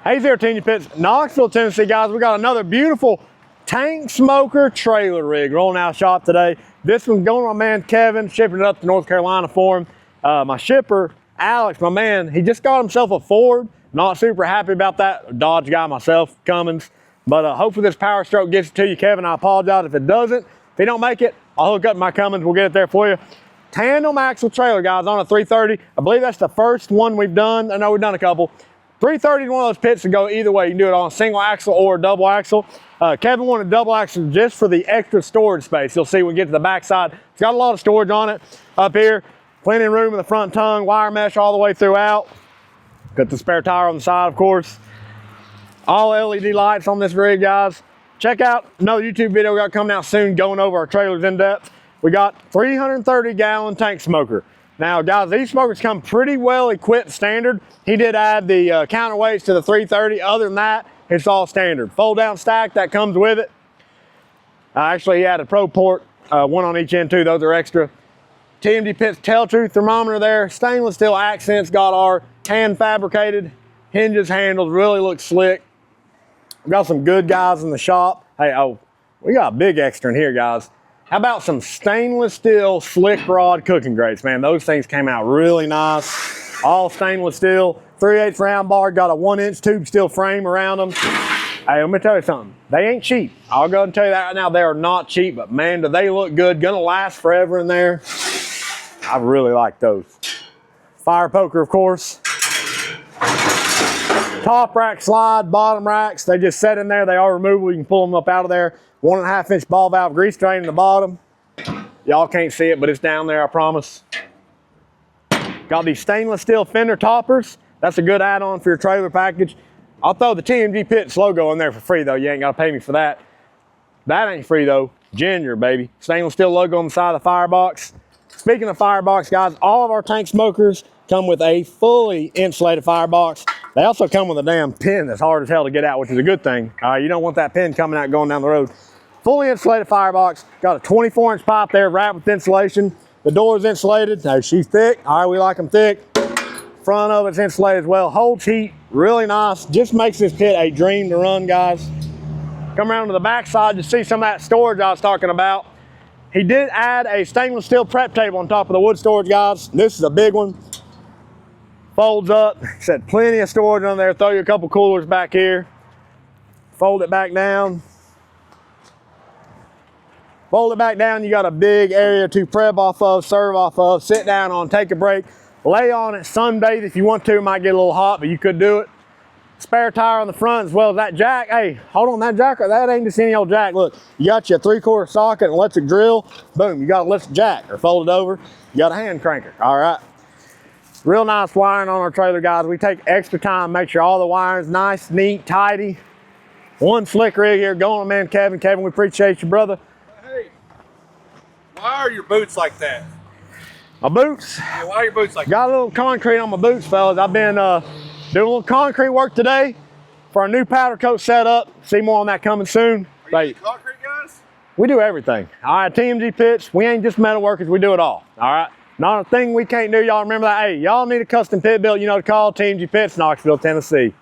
Hey there, TMG Pits, Knoxville, Tennessee, guys. We got another beautiful tank smoker trailer rig rolling out shop today. This one's going to my man Kevin, shipping it up to North Carolina for him. My shipper, Alex, my man, he just got himself a Ford. Not super happy about that. Dodge guy myself, Cummins. But hopefully this Power Stroke gets it to you, Kevin. I apologize if it doesn't. If he don't make it, I'll hook up my Cummins. We'll get it there for you. Tandem axle trailer, guys, on a 330. I believe that's the first one we've done. I know we've done a couple. 330 is one of those pits to go either way. You can do it on a single axle or a double axle. Kevin wanted double axle just for the extra storage space. You'll see when we get to the back side. It's got a lot of storage on it up here. Plenty of room in the front tongue, wire mesh all the way throughout. Got the spare tire on the side, of course. All LED lights on this rig, guys. Check out another YouTube video we got coming out soon going over our trailers in depth. We got 330-gallon tank smoker. Now, guys, these smokers come pretty well equipped standard. He did add the counterweights to the 330. Other than that, it's all standard. Fold down stack, that comes with it. Actually, he had a Pro Port, one on each end too. Those are extra. TMG Pits Tell Truth thermometer there. Stainless steel accents, got our hand fabricated hinges, handles, really look slick. We got some good guys in the shop. Hey, oh, we got a big extra in here, guys. How about some stainless steel slick rod cooking grates, man? Those things came out really nice. All stainless steel, 3/8 round bar, got a 1-inch tube steel frame around them. Hey, let me tell you something. They ain't cheap. I'll go and tell you that right now. They are not cheap, but man, do they look good. Gonna last forever in there. I really like those. Fire poker, of course. Top rack slide, bottom racks. They just set in there. They are removable. You can pull them up out of there. 1.5-inch ball valve grease drain in the bottom. Y'all can't see it, but it's down there, I promise. Got these stainless steel fender toppers. That's a good add-on for your trailer package. I'll throw the TMG Pits logo in there for free, though. You ain't got to pay me for that. That ain't free, though. Ginger, baby. Stainless steel logo on the side of the firebox. Speaking of firebox, guys, all of our tank smokers come with a fully insulated firebox. They also come with a damn pin that's hard as hell to get out, which is a good thing. You don't want that pin coming out going down the road. Fully insulated firebox. Got a 24-inch pipe there wrapped with insulation. The door is insulated. Now, she's thick. All right, we like them thick. Front of it's insulated as well. Holds heat, really nice. Just makes this pit a dream to run, guys. Come around to the back side to see some of that storage I was talking about. He did add a stainless steel prep table on top of the wood storage, guys. This is a big one. Folds up. Said plenty of storage on there. Throw you a couple coolers back here. Fold it back down. Fold it back down. You got a big area to prep off of, serve off of, sit down on, take a break, lay on it, sunbathe if you want to. It might get a little hot, but you could do it. Spare tire on the front as well as that jack. Hey, hold on, that jack, that ain't just any old jack. Look, you got your 3/4 socket and electric drill. Boom, you got a electric jack or fold it over. You got a hand cranker, all right. Real nice wiring on our trailer, guys. We take extra time, make sure all the wiring's nice, neat, tidy. One slick rig here going, man, Kevin. Kevin, we appreciate you, brother. Hey, why are your boots like that? My boots? Yeah, why are your boots like that? Got a little concrete on my boots, fellas. I've been doing a little concrete work today for our new powder coat setup. See more on that coming soon. Are you the concrete guys? We do everything. All right, TMG Pits, we ain't just metal workers, we do it all. All right, not a thing we can't do. Y'all remember that. Hey, y'all need a custom pit built, you know to call TMG Pits, Knoxville, Tennessee.